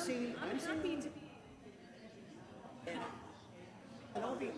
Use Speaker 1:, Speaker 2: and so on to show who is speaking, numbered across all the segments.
Speaker 1: I'm happy to be. And I'll be.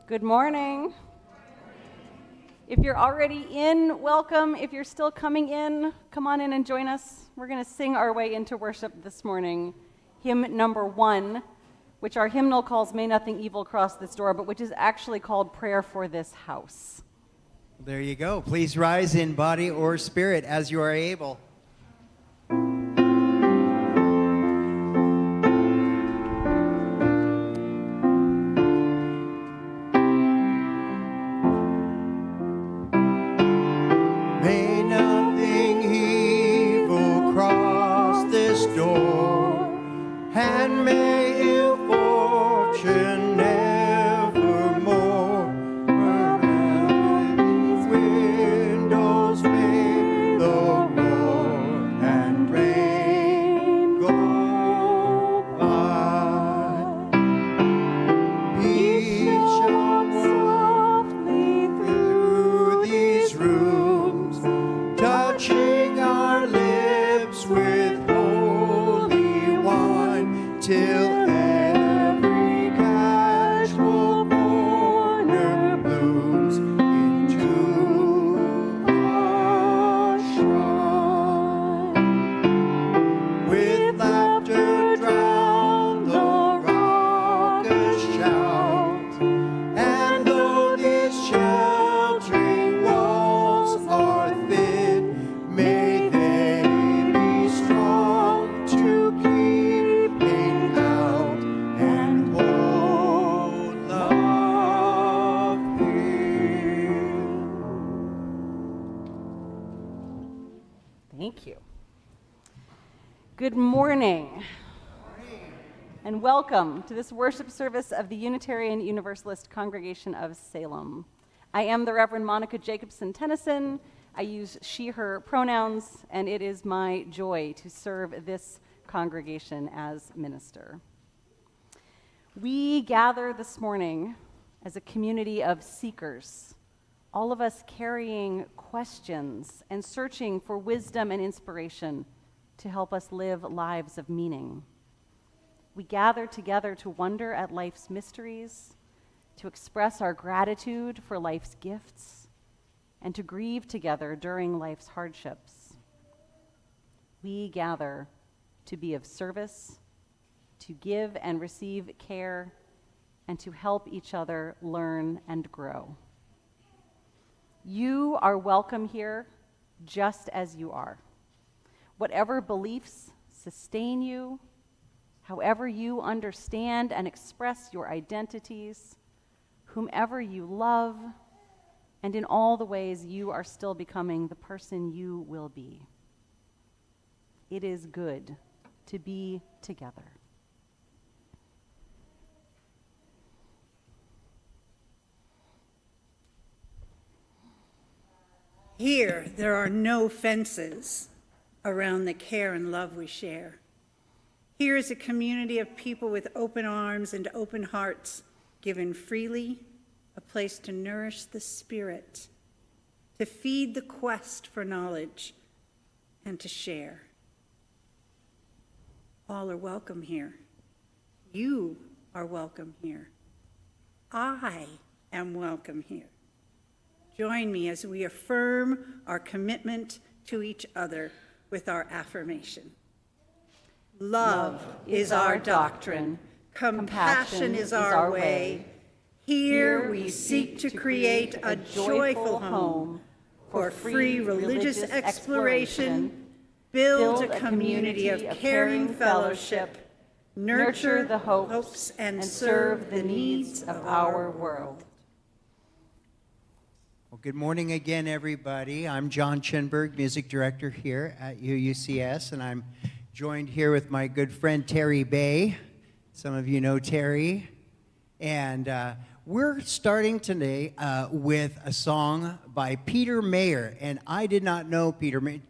Speaker 2: Good morning. If you're already in, welcome. If you're still coming in, come on in and join us. We're going to sing our way into worship this morning. Hymn number 1, which our hymnal calls May Nothing Evil Cross This Door, but which is actually called Prayer for This House.
Speaker 3: There you go. Please rise in body or spirit as you are able.
Speaker 2: Thank you. Good morning, and welcome to this worship service of the Unitarian Universalist Congregation of Salem. I am the Reverend Monica Jacobson Tennyson, I use she, her pronouns, and it is my joy to serve this congregation as minister. We gather this morning as a community of seekers, all of us carrying questions and searching for wisdom and inspiration to help us live lives of meaning. We gather together to wonder at life's mysteries, to express our gratitude for life's gifts, and to grieve together during life's hardships. We gather to be of service, to give and receive care, and to help each other learn and grow. You are welcome here just as you are. Whatever beliefs sustain you, however you understand and express your identities, whomever you love, and in all the ways you are still becoming the person you will be. It is good to be together.
Speaker 4: Here, there are no fences around the care and love we share. Here is a community of people with open arms and open hearts, given freely, a place to nourish the spirit, to feed the quest for knowledge, and to share. All are welcome here. You are welcome here. I am welcome here. Join me as we affirm our commitment to each other with our affirmation. Love is our doctrine. Compassion is our way. Here we seek to create a joyful home for free religious exploration, build a community of caring fellowship, nurture the hopes, and serve the needs of our world.
Speaker 3: Well, good morning again, everybody. I'm John Chinberg, music director here at UUCS, and I'm joined here with my good friend Terry Bay. Some of you know Terry. And we're starting today with a song by Peter Mayer. And I did not know Peter Mayer.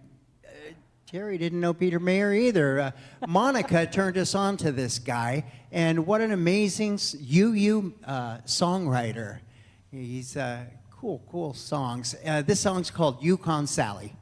Speaker 3: Terry didn't know Peter Mayer either. Monica turned us on to this guy. And what an amazing songwriter. He's cool songs. This song's called Yukon Sally.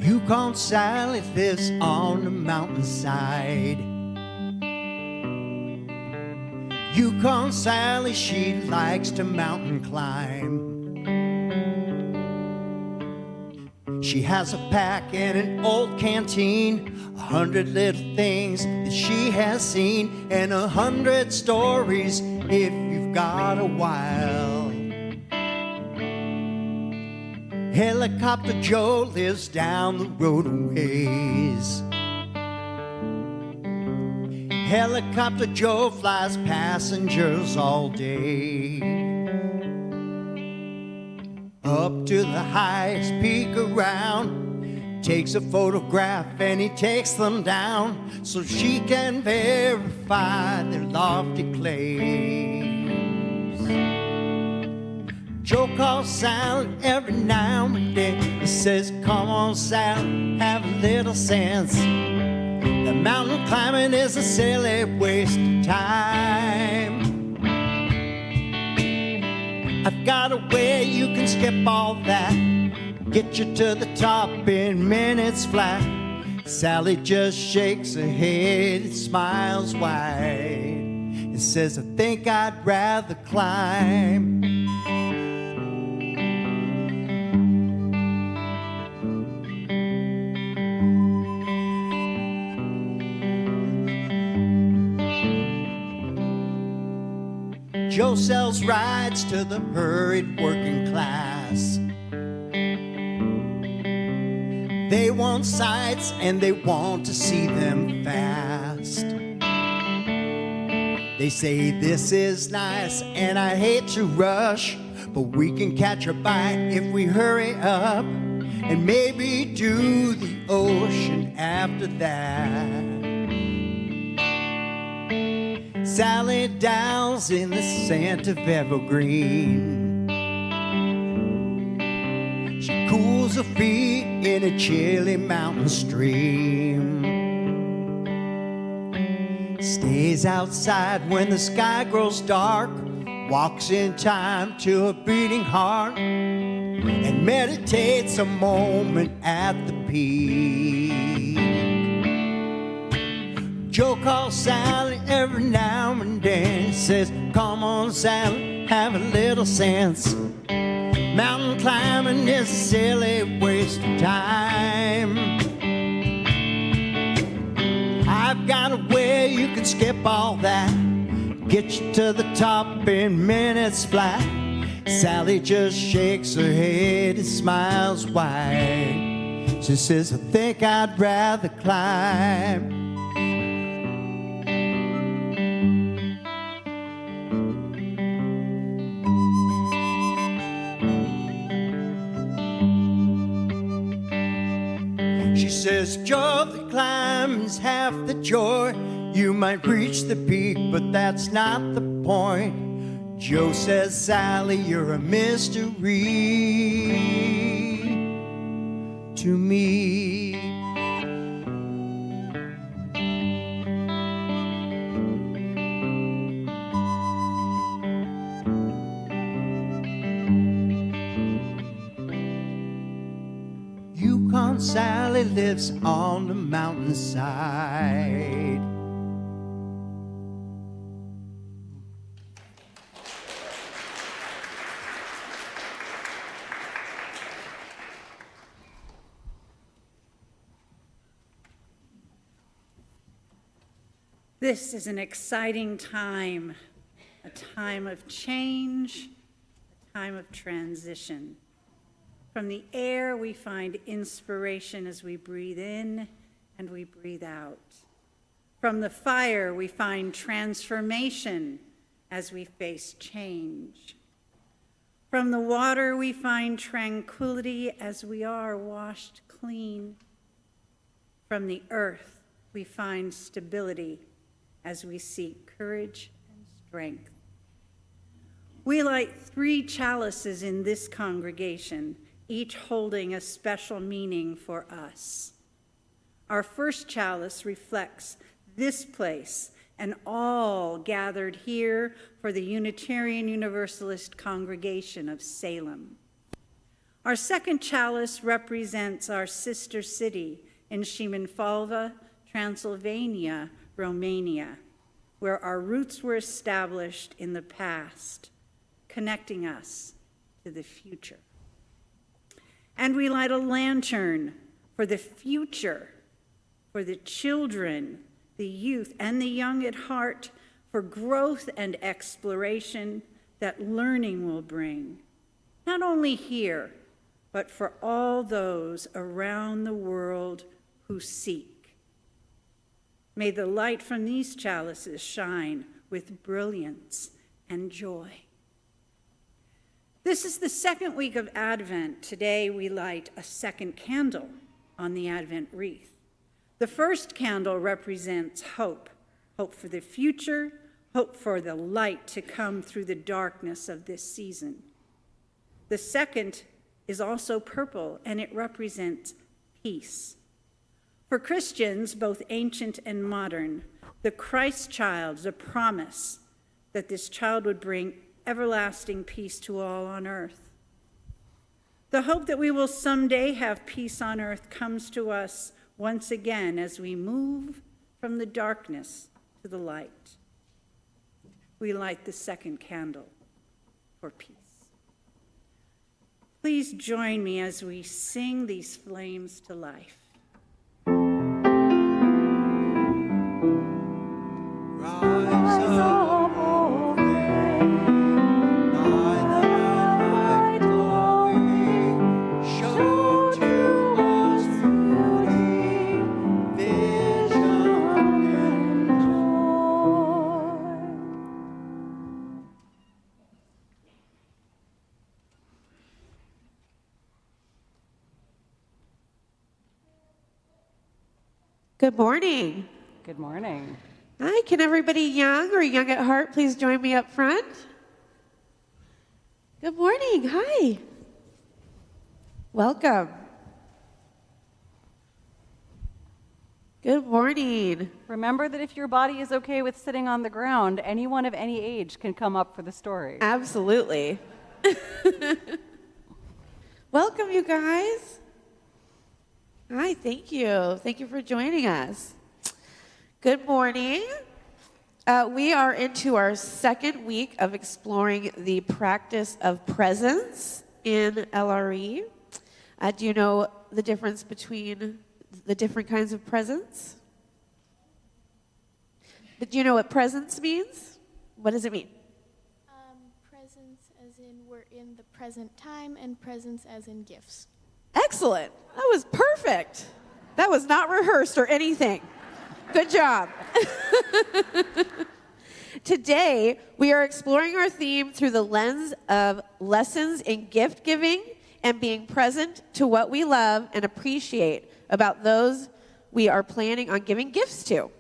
Speaker 3: Yukon Sally lives on the mountainside. Yukon Sally, she likes to mountain climb. She has a pack and an old canteen, 100 little things that she has seen, and 100 stories if you've got a while. Helicopter Joe lives down the road a ways. Helicopter Joe flies passengers all day. Up to the highest peak around, takes a photograph and he takes them down so she can verify their lofty claims. Joe calls Sally every now and then. He says, come on, Sally, have a little sense. The mountain climbing is a silly waste of time. I've got a way you can skip all that, get you to the top in minutes flat. Sally just shakes her head and smiles wide and says, I think I'd rather climb. Joe sells rides to the hurried working class. They want sights and they want to see them fast. They say this is nice and I hate to rush, but we can catch a bite if we hurry up and maybe do the ocean after that. Sally Downs in the scent of evergreen. She cools her feet in a chilly mountain stream. Stays outside when the sky grows dark, walks in time to a beating heart, and meditates a moment at the peak. Joe calls Sally every now and then, says, come on Sally, have a little sense. Mountain climbing is a silly waste of time. I've got a way you can skip all that, get you to the top in minutes flat. Sally just shakes her head and smiles wide. She says, I think I'd rather climb. She says, joy that climbs half the joy. You might reach the peak, but that's not the point. Joe says, Sally, you're a mystery to me. Yukon Sally lives on the mountainside.
Speaker 4: This is an exciting time, a time of change, a time of transition. From the air, we find inspiration as we breathe in and we breathe out. From the fire, we find transformation as we face change. From the water, we find tranquility as we are washed clean. From the earth, we find stability as we seek courage and strength. We light 3 chalices in this congregation, each holding a special meaning for us. Our first chalice reflects this place and all gathered here for the Unitarian Universalist congregation of Salem. Our second chalice represents our sister city in Simenfalva, Transylvania, Romania, where our roots were established in the past, connecting us to the future. And we light a lantern for the future, for the children, the youth, and the young at heart, for growth and exploration that learning will bring, not only here, but for all those around the world who seek. May the light from these chalices shine with brilliance and joy. This is the second week of Advent. Today we light a second candle on the Advent wreath. The first candle represents hope, hope for the future, hope for the light to come through the darkness of this season. The second is also purple, and it represents peace. For Christians, both ancient and modern, the Christ child is a promise that this child would bring everlasting peace to all on earth. The hope that we will someday have peace on earth comes to us once again as we move from the darkness to the light. We light the second candle for peace. Please join me as we sing these flames to life.
Speaker 3: Rise up, O flame, thy light glowing, show to us beauty, vision, and joy.
Speaker 5: Good morning.
Speaker 2: Good morning.
Speaker 5: Hi, can everybody young or young at heart please join me up front? Good morning. Hi. Welcome. Good morning.
Speaker 2: Remember that if your body is okay with sitting on the ground, anyone of any age can come up for the story.
Speaker 5: Absolutely. Welcome, you guys. Hi, thank you. Thank you for joining us. Good morning. We are into our second week of exploring the practice of presence in LRE. Do you know the difference between the different kinds of presence? But do you know what presence means? What does it mean?
Speaker 6: Presence as in we're in the present time, and presence as in gifts.
Speaker 5: Excellent. That was perfect. That was not rehearsed or anything. Good job. Today, we are exploring our theme through the lens of lessons in gift giving and being present to what we love and appreciate about those we are planning on giving gifts to.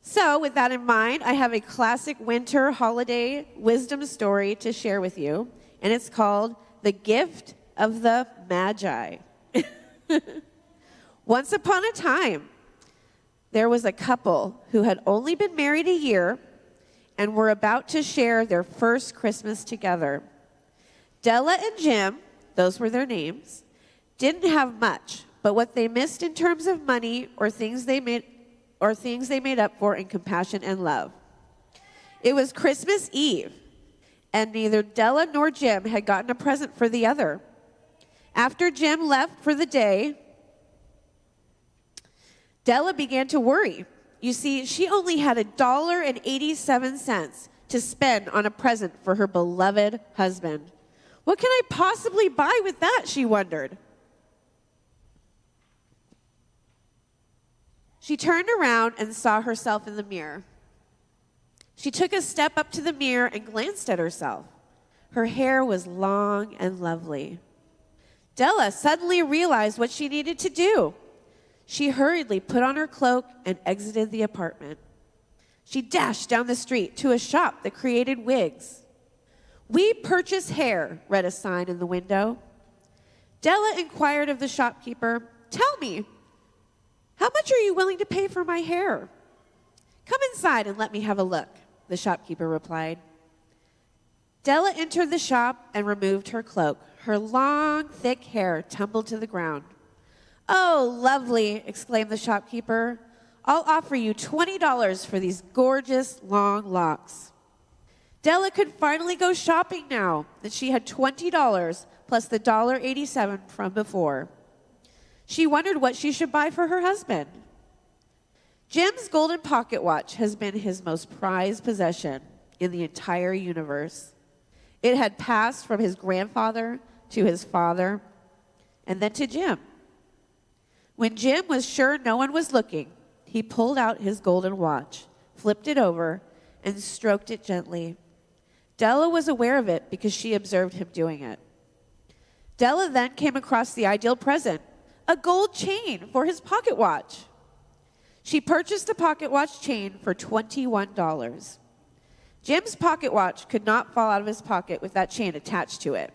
Speaker 5: So, with that in mind, I have a classic winter holiday wisdom story to share with you, and it's called The Gift of the Magi. Once upon a time, there was a couple who had only been married a year and were about to share their first Christmas together. Della and Jim, those were their names, didn't have much, but what they missed in terms of money or things they made up for in compassion and love. It was Christmas Eve, and neither Della nor Jim had gotten a present for the other. After Jim left for the day, Della began to worry. You see, she only had $1.87 to spend on a present for her beloved husband. What can I possibly buy with that, she wondered. She turned around and saw herself in the mirror. She took a step up to the mirror and glanced at herself. Her hair was long and lovely. Della suddenly realized what she needed to do. She hurriedly put on her cloak and exited the apartment. She dashed down the street to a shop that created wigs. "We purchase hair," read a sign in the window. Della inquired of the shopkeeper, "Tell me, how much are you willing to pay for my hair?" "Come inside and let me have a look," the shopkeeper replied. Della entered the shop and removed her cloak. Her long, thick hair tumbled to the ground. "Oh, lovely," exclaimed the shopkeeper. "I'll offer you $20 for these gorgeous long locks." Della could finally go shopping now that she had $20 plus the $1.87 from before. She wondered what she should buy for her husband. Jim's golden pocket watch has been his most prized possession in the entire universe. It had passed from his grandfather to his father, and then to Jim. When Jim was sure no one was looking, he pulled out his golden watch, flipped it over, and stroked it gently. Della was aware of it because she observed him doing it. Della then came across the ideal present, a gold chain for his pocket watch. She purchased the pocket watch chain for $21. Jim's pocket watch could not fall out of his pocket with that chain attached to it.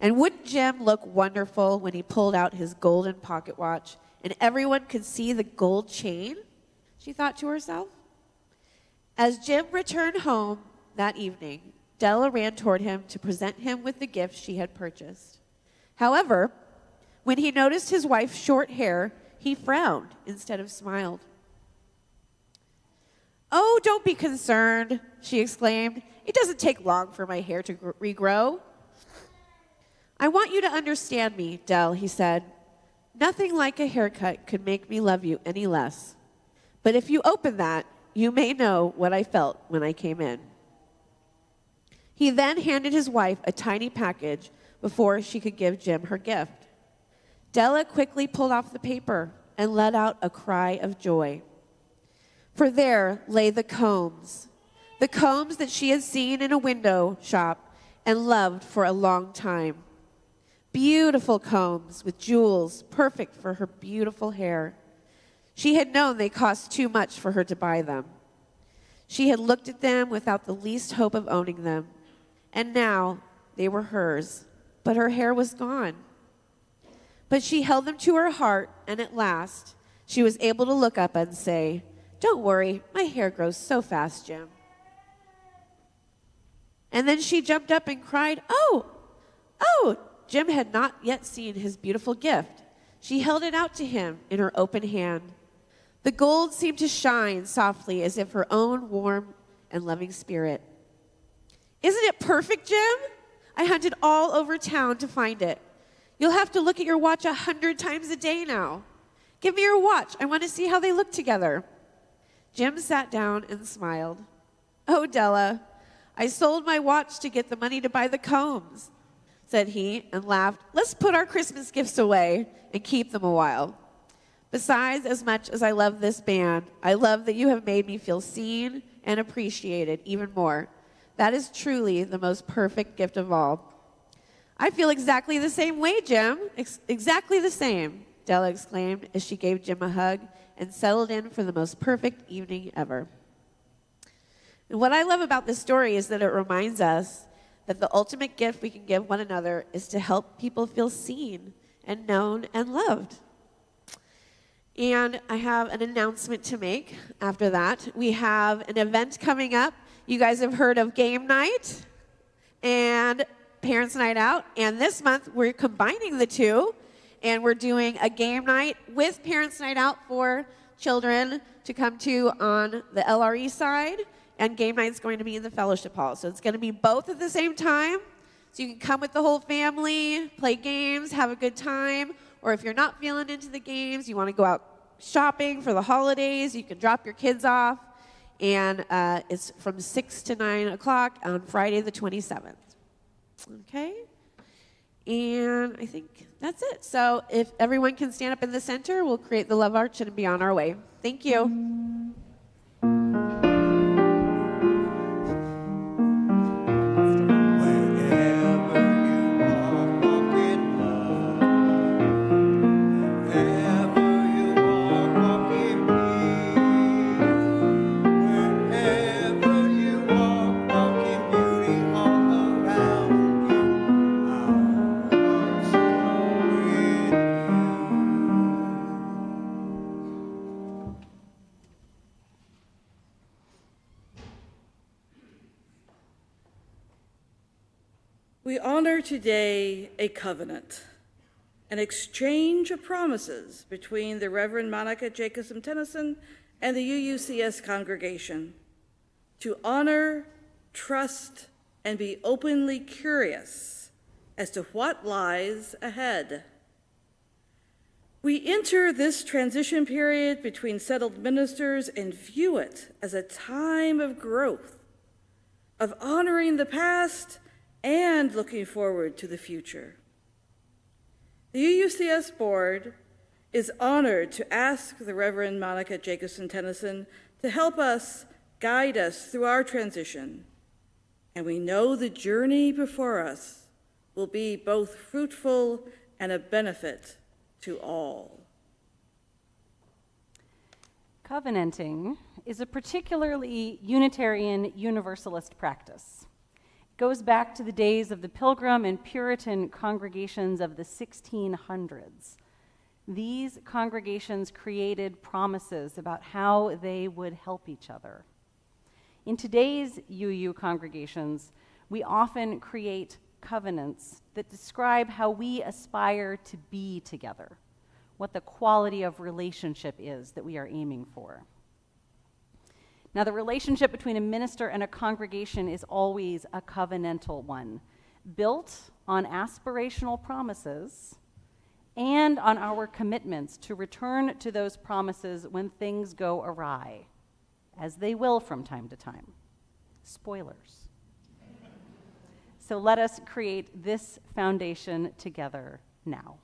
Speaker 5: And wouldn't Jim look wonderful when he pulled out his golden pocket watch and everyone could see the gold chain? She thought to herself. As Jim returned home that evening, Della ran toward him to present him with the gift she had purchased. However, when he noticed his wife's short hair, he frowned instead of smiled. "Oh, don't be concerned," she exclaimed. "It doesn't take long for my hair to regrow." "I want you to understand me, Dell," he said. "Nothing like a haircut could make me love you any less. But if you open that, you may know what I felt when I came in." He then handed his wife a tiny package before she could give Jim her gift. Della quickly pulled off the paper and let out a cry of joy. For there lay the combs that she had seen in a window shop and loved for a long time. Beautiful combs with jewels, perfect for her beautiful hair. She had known they cost too much for her to buy them. She had looked at them without the least hope of owning them, and now they were hers, but her hair was gone. But she held them to her heart, and at last she was able to look up and say, "Don't worry, my hair grows so fast, Jim." And then she jumped up and cried, "Oh, oh!" Jim had not yet seen his beautiful gift. She held it out to him in her open hand. The gold seemed to shine softly as if her own warm and loving spirit. "Isn't it perfect, Jim? I hunted all over town to find it. You'll have to look at your watch 100 times a day now. Give me your watch. I want to see how they look together." Jim sat down and smiled. "Oh, Della, I sold my watch to get the money to buy the combs," said he, and laughed. "Let's put our Christmas gifts away and keep them a while. Besides, as much as I love this band, I love that you have made me feel seen and appreciated even more. That is truly the most perfect gift of all." "I feel exactly the same way, Jim. Exactly the same," Della exclaimed as she gave Jim a hug and settled in for the most perfect evening ever. And what I love about this story is that it reminds us that the ultimate gift we can give one another is to help people feel seen and known and loved. And I have an announcement to make after that. We have an event coming up. You guys have heard of Game Night and Parents' Night Out. And this month, we're combining the two. And we're doing a game night with Parents' Night Out for children to come to on the LRE side. And game night's going to be in the fellowship hall. So it's going to be both at the same time. So you can come with the whole family, play games, have a good time. Or if you're not feeling into the games, you want to go out shopping for the holidays, you can drop your kids off. And it's from 6 to 9 o'clock on Friday the 27th. Okay? And I think that's it. So if everyone can stand up in the center, we'll create the love arch and be on our way. Thank you.
Speaker 1: We honor today a covenant, an exchange of promises between the Reverend Monica Jacobson Tennyson and the UUCS congregation to honor, trust, and be openly curious as to what lies ahead. We enter this transition period between settled ministers and view it as a time of growth, of honoring the past and looking forward to the future. The UUCS board is honored to ask the Reverend Monica Jacobson Tennyson to help us, guide us through our transition. And we know the journey before us will be both fruitful and a benefit to all.
Speaker 2: Covenanting is a particularly Unitarian Universalist practice. It goes back to the days of the Pilgrim and Puritan congregations of the 1600s. These congregations created promises about how they would help each other. In today's UU congregations, we often create covenants that describe how we aspire to be together, what the quality of relationship is that we are aiming for. Now, the relationship between a minister and a congregation is always a covenantal one, built on aspirational promises and on our commitments to return to those promises when things go awry, as they will from time to time. Spoilers. So let us create this foundation together now.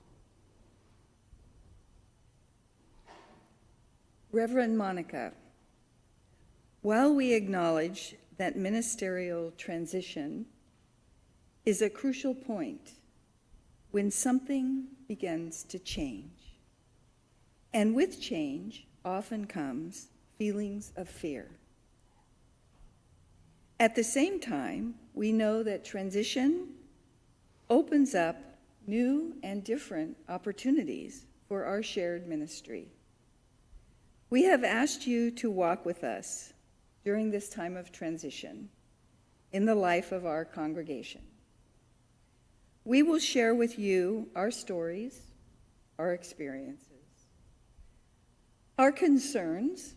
Speaker 7: Reverend Monica, while we acknowledge that ministerial transition is a crucial point when something begins to change, and with change often comes feelings of fear. At the same time, we know that transition opens up new and different opportunities for our shared ministry. We have asked you to walk with us during this time of transition in the life of our congregation. We will share with you our stories, our experiences, our concerns,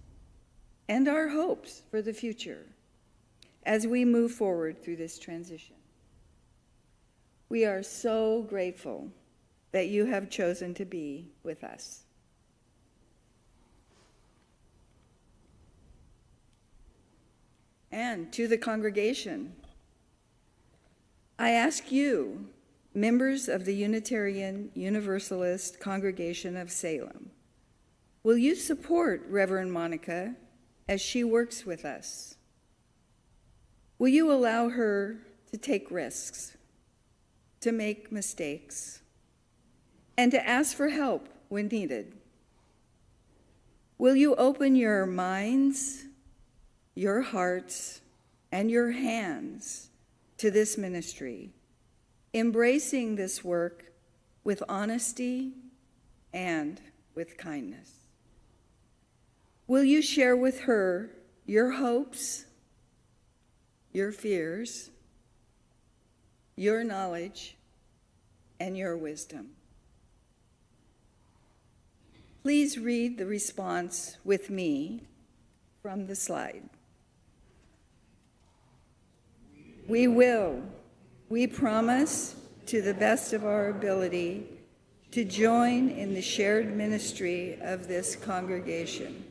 Speaker 7: and our hopes for the future as we move forward through this transition. We are so grateful that you have chosen to be with us. And to the congregation, I ask you, members of the Unitarian Universalist Congregation of Salem, will you support Reverend Monica as she works with us? Will you allow her to take risks, to make mistakes, and to ask for help when needed? Will you open your minds, your hearts, and your hands to this ministry, embracing this work with honesty and with kindness? Will you share with her your hopes, your fears, your knowledge, and your wisdom? Please read the response with me from the slide. We promise, to the best of our ability, to join in the shared ministry of this congregation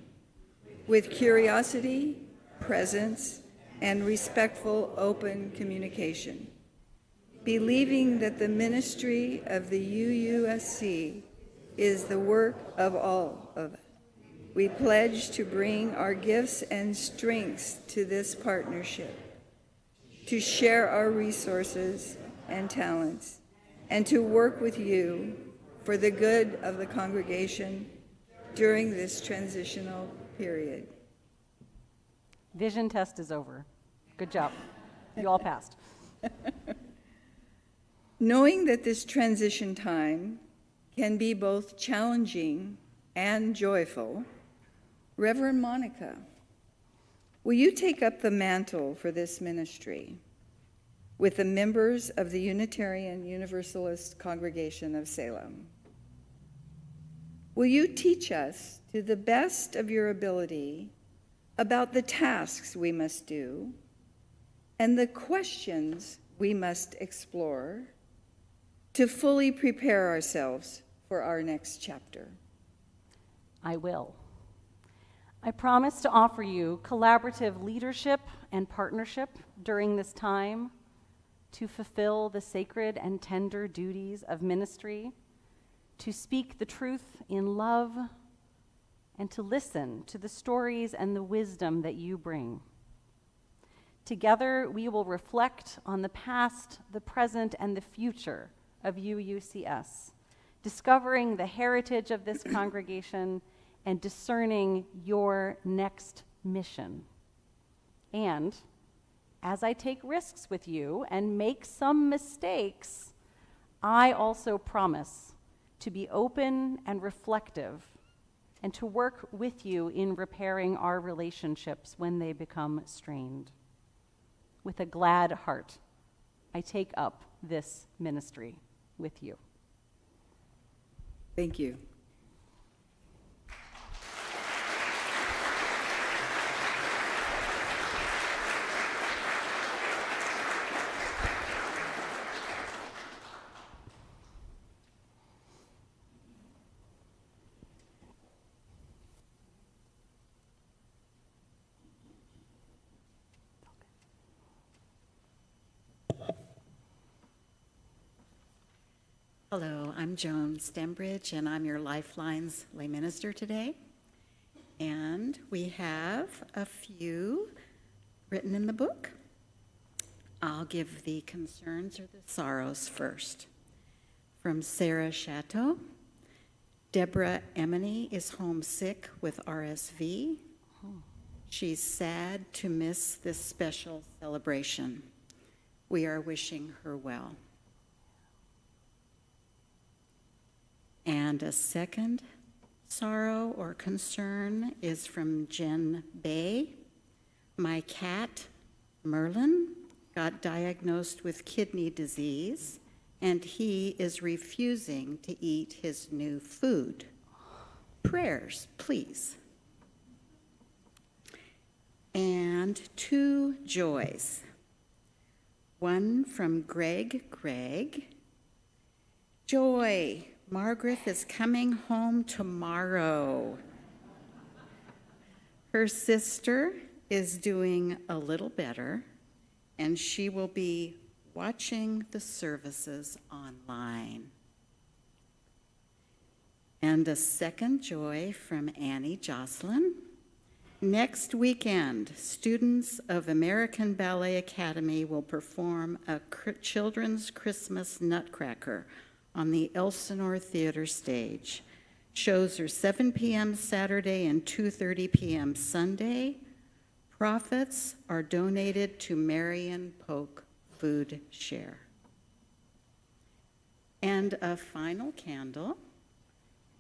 Speaker 7: with curiosity, presence, and respectful open communication, believing that the ministry of the UUSC is the work of all of us. We pledge to bring our gifts and strengths to this partnership, to share our resources and talents, and to work with you for the good of the congregation during this transitional period.
Speaker 2: Vision test is over. Good job. You all passed.
Speaker 7: Knowing that this transition time can be both challenging and joyful, Reverend Monica, will you take up the mantle for this ministry with the members of the Unitarian Universalist Congregation of Salem? Will you teach us, to the best of your ability, about the tasks we must do and the questions we must explore to fully prepare ourselves for our next chapter?
Speaker 2: I will. I promise to offer you collaborative leadership and partnership during this time to fulfill the sacred and tender duties of ministry, to speak the truth in love, and to listen to the stories and the wisdom that you bring. Together, we will reflect on the past, the present, and the future of UUCS, discovering the heritage of this congregation and discerning your next mission. And as I take risks with you and make some mistakes, I also promise to be open and reflective and to work with you in repairing our relationships when they become strained. With a glad heart, I take up this ministry with you.
Speaker 7: Thank you.
Speaker 8: Hello, I'm Joan Stembridge, and I'm your Lifelines lay minister today. And we have a few written in the book. I'll give the concerns or the sorrows first. From Sarah Chateau, Deborah Emeny is homesick with RSV. She's sad to miss this special celebration. We are wishing her well. And a second sorrow or concern is from Jen Bay. My cat, Merlin, got diagnosed with kidney disease, and he is refusing to eat his new food. Prayers, please. And 2 joys. One from Greg. Joy, Margaret is coming home tomorrow. Her sister is doing a little better, and she will be watching the services online. And a second joy from Annie Jocelyn. Next weekend, students of American Ballet Academy will perform a children's Christmas Nutcracker on the Elsinore Theater stage. Shows are 7 p.m. Saturday and 2:30 p.m. Sunday. Profits are donated to Marion Polk Food Share. And a final candle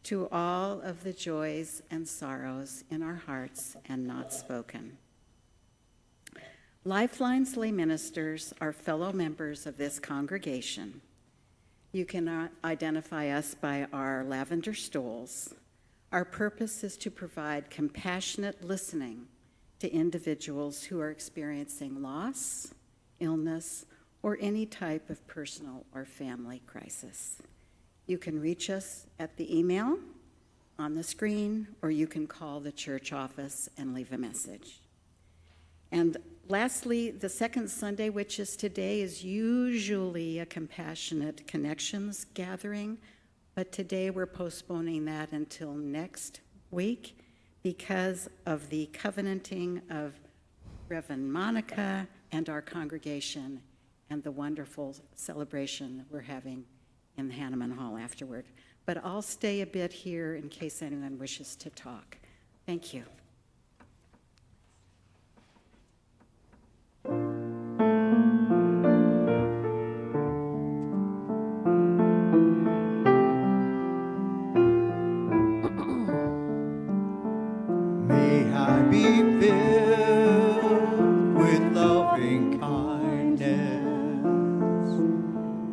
Speaker 8: to all of the joys and sorrows in our hearts and not spoken. Lifeline's lay ministers are fellow members of this congregation. You can identify us by our lavender stoles. Our purpose is to provide compassionate listening to individuals who are experiencing loss, illness, or any type of personal or family crisis. You can reach us at the email on the screen, or you can call the church office and leave a message. And lastly, the second Sunday, which is today, is usually a Compassionate Connections gathering, but today we're postponing that until next week because of the covenanting of Reverend Monica and our congregation and the wonderful celebration we're having in the Hanneman Hall afterward. But I'll stay a bit here in case anyone wishes to talk. Thank you.
Speaker 3: May I be filled with loving kindness.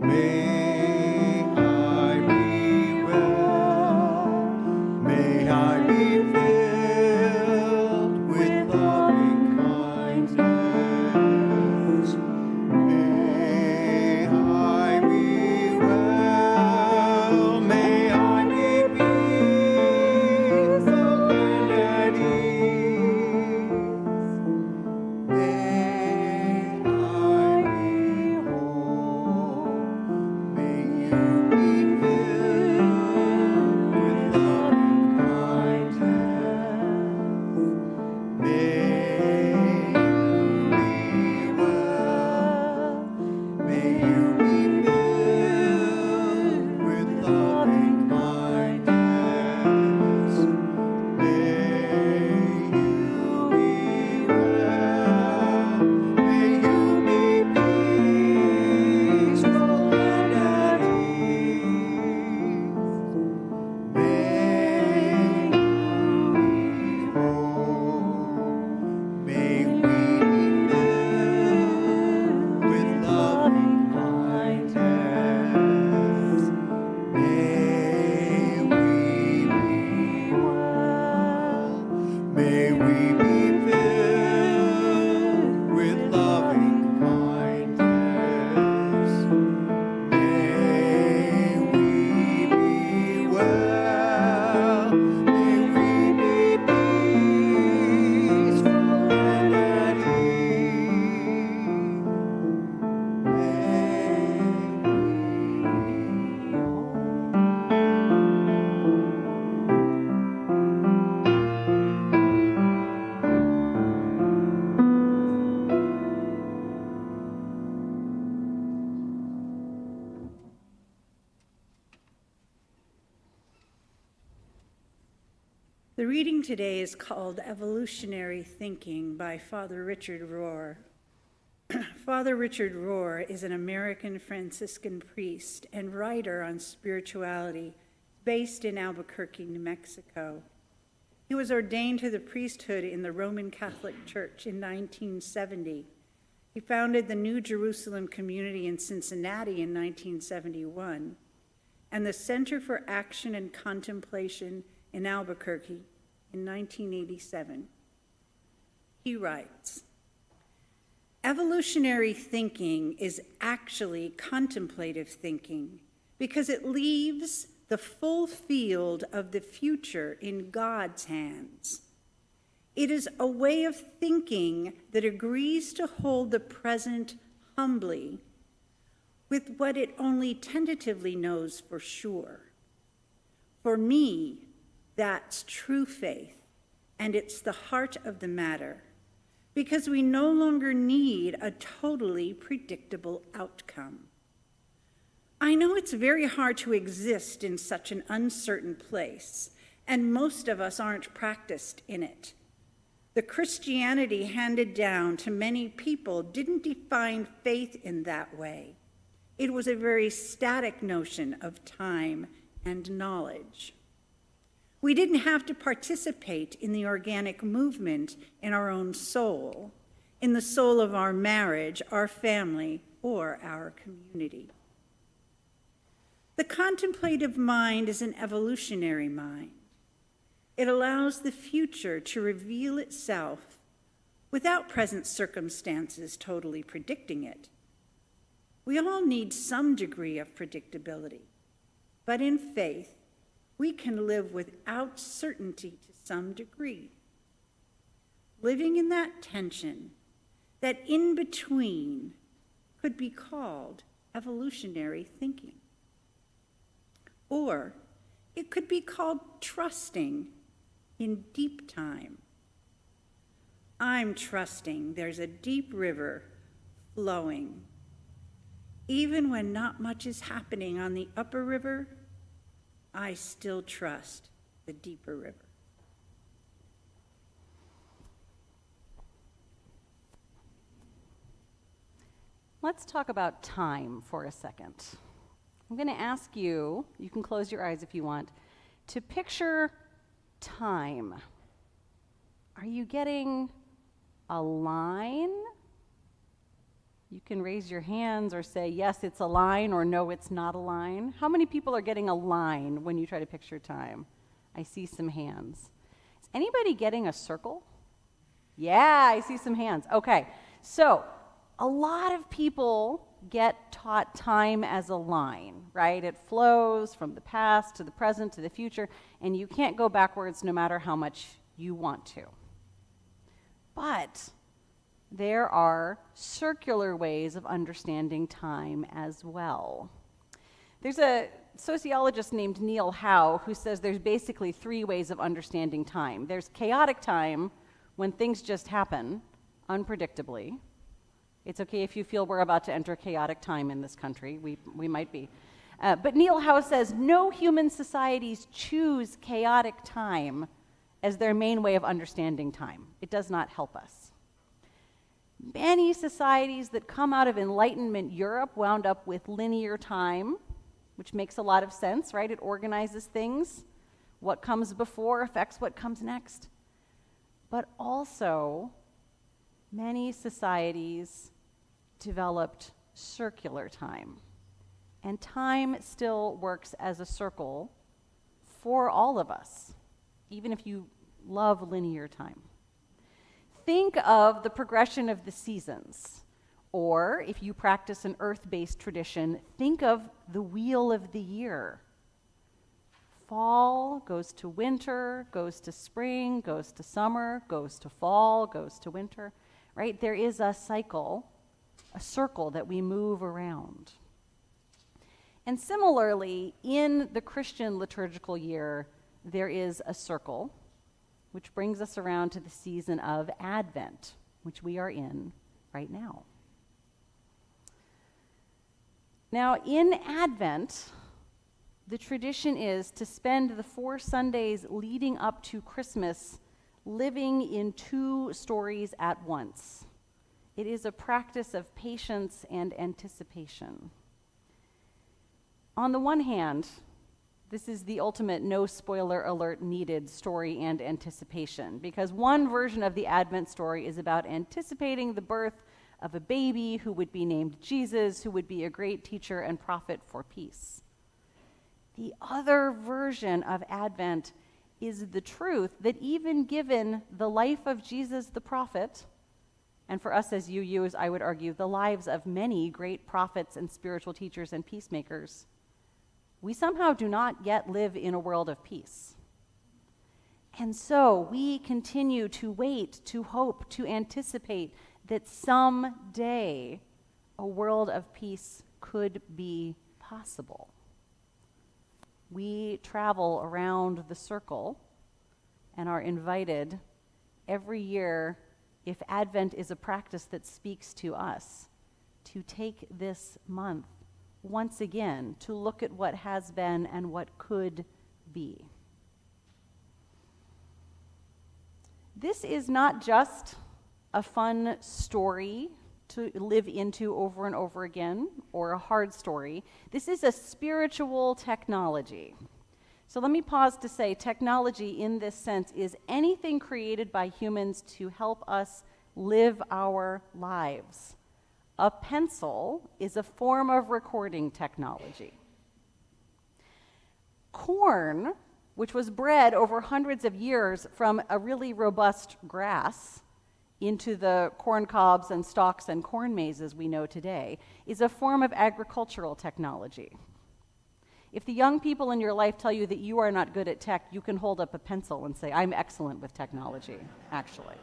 Speaker 3: May I be well. May I be filled
Speaker 4: reading today is called Evolutionary Thinking by Father Richard Rohr. Father Richard Rohr is an American Franciscan priest and writer on spirituality based in Albuquerque, New Mexico. He was ordained to the priesthood in the Roman Catholic Church in 1970. He founded the New Jerusalem community in Cincinnati in 1971 and the Center for Action and Contemplation in Albuquerque in 1987. He writes, "Evolutionary thinking is actually contemplative thinking because it leaves the full field of the future in God's hands. It is a way of thinking that agrees to hold the present humbly with what it only tentatively knows for sure. For me, that's true faith, and it's the heart of the matter, because we no longer need a totally predictable outcome. I know it's very hard to exist in such an uncertain place, and most of us aren't practiced in it. The Christianity handed down to many people didn't define faith in that way. It was a very static notion of time and knowledge. We didn't have to participate in the organic movement in our own soul, in the soul of our marriage, our family, or our community. The contemplative mind is an evolutionary mind. It allows the future to reveal itself without present circumstances totally predicting it. We all need some degree of predictability, but in faith, we can live without certainty to some degree. Living in that tension, that in-between, could be called evolutionary thinking. Or it could be called trusting in deep time. I'm trusting there's a deep river flowing. Even when not much is happening on the upper river, I still trust the deeper river.
Speaker 2: Let's talk about time for a second. I'm going to ask you, you can close your eyes if you want, to picture time. Are you getting a line? You can raise your hands or say, yes, it's a line, or no, it's not a line. How many people are getting a line when you try to picture time? I see some hands. Is anybody getting a circle? Yeah, I see some hands. Okay, so a lot of people get taught time as a line, right? It flows from the past to the present to the future, and you can't go backwards no matter how much you want to. But there are circular ways of understanding time as well. There's a sociologist named Neil Howe who says there's basically 3 ways of understanding time. There's chaotic time, when things just happen unpredictably. It's okay if you feel we're about to enter chaotic time in this country. We might be. But Neil Howe says no human societies choose chaotic time as their main way of understanding time. It does not help us. Many societies that come out of Enlightenment Europe wound up with linear time, which makes a lot of sense, right? It organizes things. What comes before affects what comes next. But also, many societies developed circular time. And time still works as a circle for all of us, even if you love linear time. Think of the progression of the seasons, or if you practice an earth-based tradition, think of the wheel of the year. Fall goes to winter, goes to spring, goes to summer, goes to fall, goes to winter, right? There is a cycle, a circle that we move around. And similarly, in the Christian liturgical year, there is a circle, which brings us around to the season of Advent, which we are in right now. Now, in Advent, the tradition is to spend the 4 Sundays leading up to Christmas living in 2 stories at once. It is a practice of patience and anticipation. On the one hand, this is the ultimate no spoiler alert needed story and anticipation, because one version of the Advent story is about anticipating the birth of a baby who would be named Jesus, who would be a great teacher and prophet for peace. The other version of Advent is the truth that even given the life of Jesus the prophet, and for us as UUs, I would argue the lives of many great prophets and spiritual teachers and peacemakers, we somehow do not yet live in a world of peace. And so we continue to wait, to hope, to anticipate that someday a world of peace could be possible. We travel around the circle and are invited every year, if Advent is a practice that speaks to us, to take this month once again to look at what has been and what could be. This is not just a fun story to live into over and over again, or a hard story. This is a spiritual technology. So let me pause to say technology in this sense is anything created by humans to help us live our lives. A pencil is a form of recording technology. Corn, which was bred over hundreds of years from a really robust grass into the corn cobs and stalks and corn mazes we know today, is a form of agricultural technology. If the young people in your life tell you that you are not good at tech, you can hold up a pencil and say, I'm excellent with technology, actually.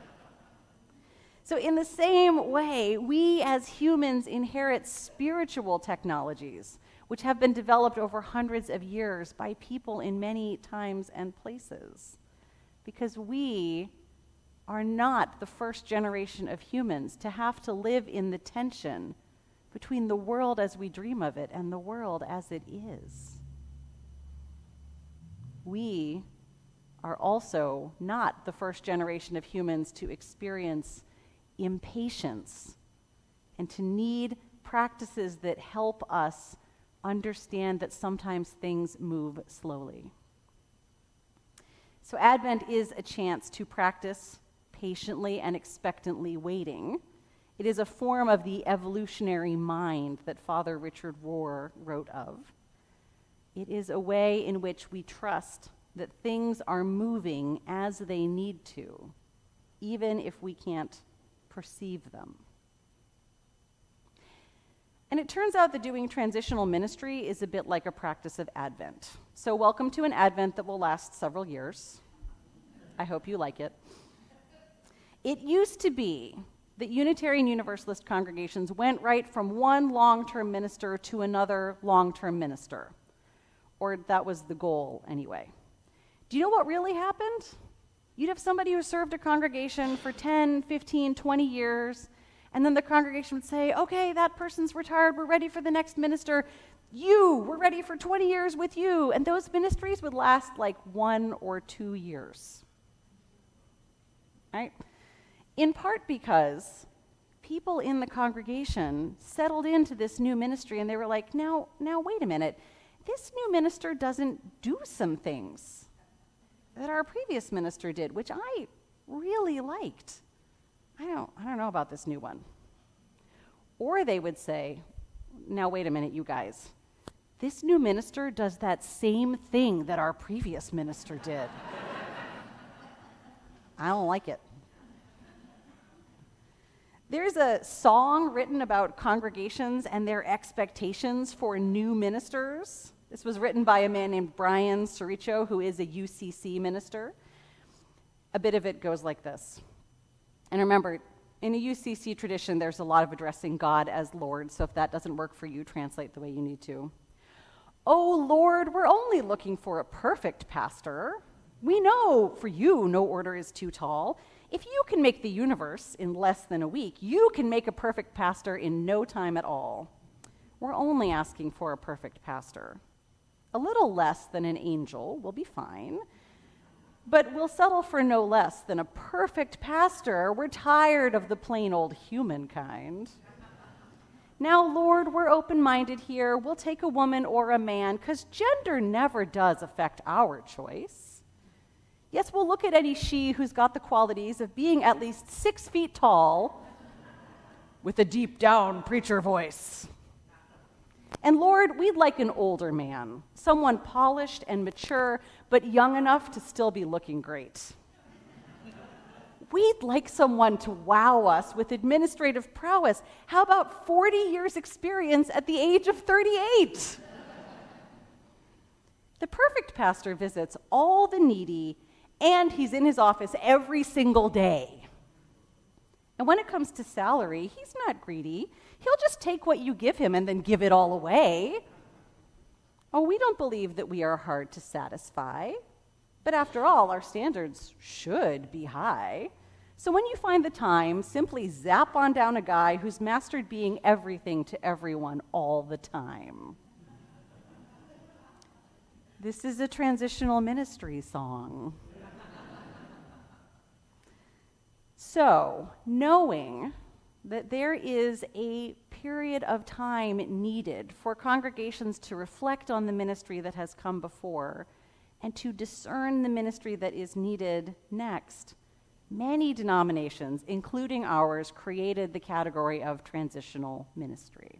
Speaker 2: So in the same way, we as humans inherit spiritual technologies, which have been developed over hundreds of years by people in many times and places, because we are not the first generation of humans to have to live in the tension between the world as we dream of it and the world as it is. We are also not the first generation of humans to experience impatience and to need practices that help us understand that sometimes things move slowly. So Advent is a chance to practice patiently and expectantly waiting. It is a form of the evolutionary mind that Father Richard Rohr wrote of. It is a way in which we trust that things are moving as they need to, even if we can't perceive them. And it turns out that doing transitional ministry is a bit like a practice of Advent. So welcome to an Advent that will last several years. I hope you like it. It used to be that Unitarian Universalist congregations went right from one long-term minister to another long-term minister. Or that was the goal anyway. Do you know what really happened? You'd have somebody who served a congregation for 10, 15, 20 years, and then the congregation would say, okay, that person's retired, we're ready for the next minister. We're ready for 20 years with you. And those ministries would last like 1 or 2 years. Right? In part because people in the congregation settled into this new ministry and they were like, now wait a minute, this new minister doesn't do some things that our previous minister did, which I really liked. I don't know about this new one. Or they would say, now wait a minute, you guys, this new minister does that same thing that our previous minister did. I don't like it. There's a song written about congregations and their expectations for new ministers. This was written by a man named Brian Soricho, who is a UCC minister. A bit of it goes like this. And remember, in a UCC tradition, there's a lot of addressing God as Lord, so if that doesn't work for you, translate the way you need to. Oh Lord, we're only looking for a perfect pastor. We know for you no order is too tall. If you can make the universe in less than a week, you can make a perfect pastor in no time at all. We're only asking for a perfect pastor. A little less than an angel will be fine. But we'll settle for no less than a perfect pastor. We're tired of the plain old human kind. Now, Lord, we're open-minded here. We'll take a woman or a man, because gender never does affect our choice. Yes, we'll look at any she who's got the qualities of being at least 6 feet tall with a deep-down preacher voice. And Lord, we'd like an older man, someone polished and mature, but young enough to still be looking great. We'd like someone to wow us with administrative prowess. How about 40 years experience at the age of 38? The perfect pastor visits all the needy, and he's in his office every single day. And when it comes to salary, he's not greedy. He'll just take what you give him and then give it all away. Oh, we don't believe that we are hard to satisfy. But after all, our standards should be high. So when you find the time, simply zap on down a guy who's mastered being everything to everyone all the time. This is a transitional ministry song. So, knowing that there is a period of time needed for congregations to reflect on the ministry that has come before and to discern the ministry that is needed next, many denominations, including ours, created the category of transitional ministry.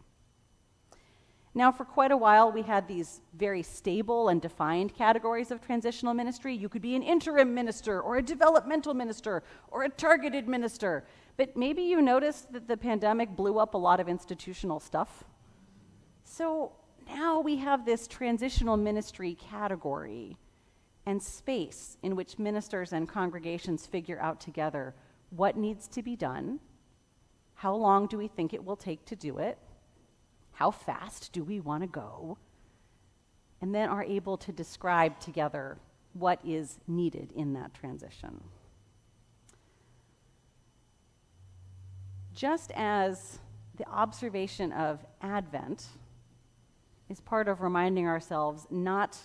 Speaker 2: Now, for quite a while, we had these very stable and defined categories of transitional ministry. You could be an interim minister, or a developmental minister, or a targeted minister. But maybe you noticed that the pandemic blew up a lot of institutional stuff. So now we have this transitional ministry category and space in which ministers and congregations figure out together what needs to be done, how long do we think it will take to do it, how fast do we want to go, and then are able to describe together what is needed in that transition. Just as the observation of Advent is part of reminding ourselves not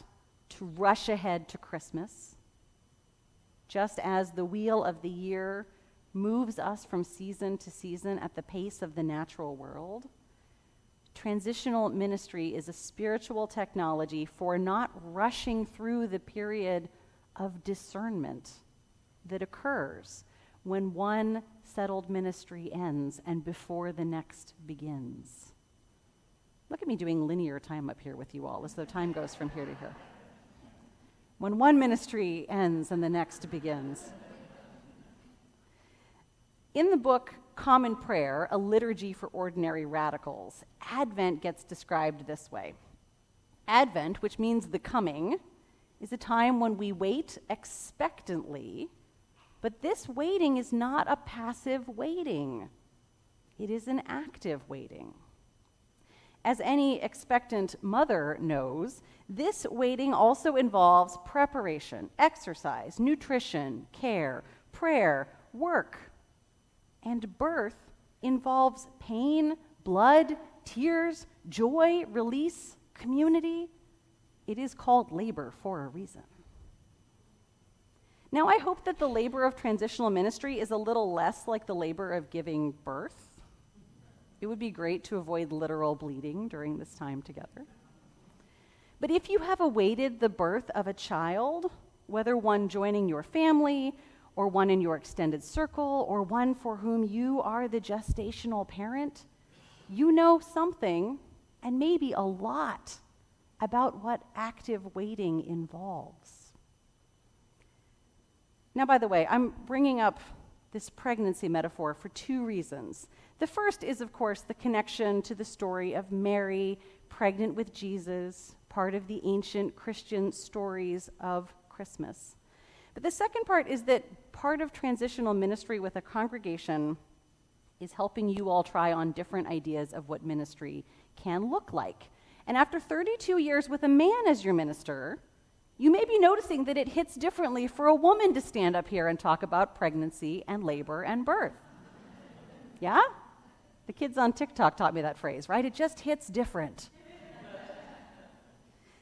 Speaker 2: to rush ahead to Christmas, just as the wheel of the year moves us from season to season at the pace of the natural world, transitional ministry is a spiritual technology for not rushing through the period of discernment that occurs when one settled ministry ends and before the next begins. Look at me doing linear time up here with you all, as though time goes from here to here. When one ministry ends and the next begins. In the book Common Prayer, A Liturgy for Ordinary Radicals, Advent gets described this way. Advent, which means the coming, is a time when we wait expectantly, but this waiting is not a passive waiting. It is an active waiting. As any expectant mother knows, this waiting also involves preparation, exercise, nutrition, care, prayer, work. And birth involves pain, blood, tears, joy, release, community. It is called labor for a reason. Now, I hope that the labor of transitional ministry is a little less like the labor of giving birth. It would be great to avoid literal bleeding during this time together. But if you have awaited the birth of a child, whether one joining your family, or one in your extended circle, or one for whom you are the gestational parent, you know something, and maybe a lot, about what active waiting involves. Now, by the way, I'm bringing up this pregnancy metaphor for 2 reasons. The first is, of course, the connection to the story of Mary, pregnant with Jesus, part of the ancient Christian stories of Christmas. But the second part is that part of transitional ministry with a congregation is helping you all try on different ideas of what ministry can look like. And after 32 years with a man as your minister, you may be noticing that it hits differently for a woman to stand up here and talk about pregnancy and labor and birth. Yeah? The kids on TikTok taught me that phrase, right? It just hits different.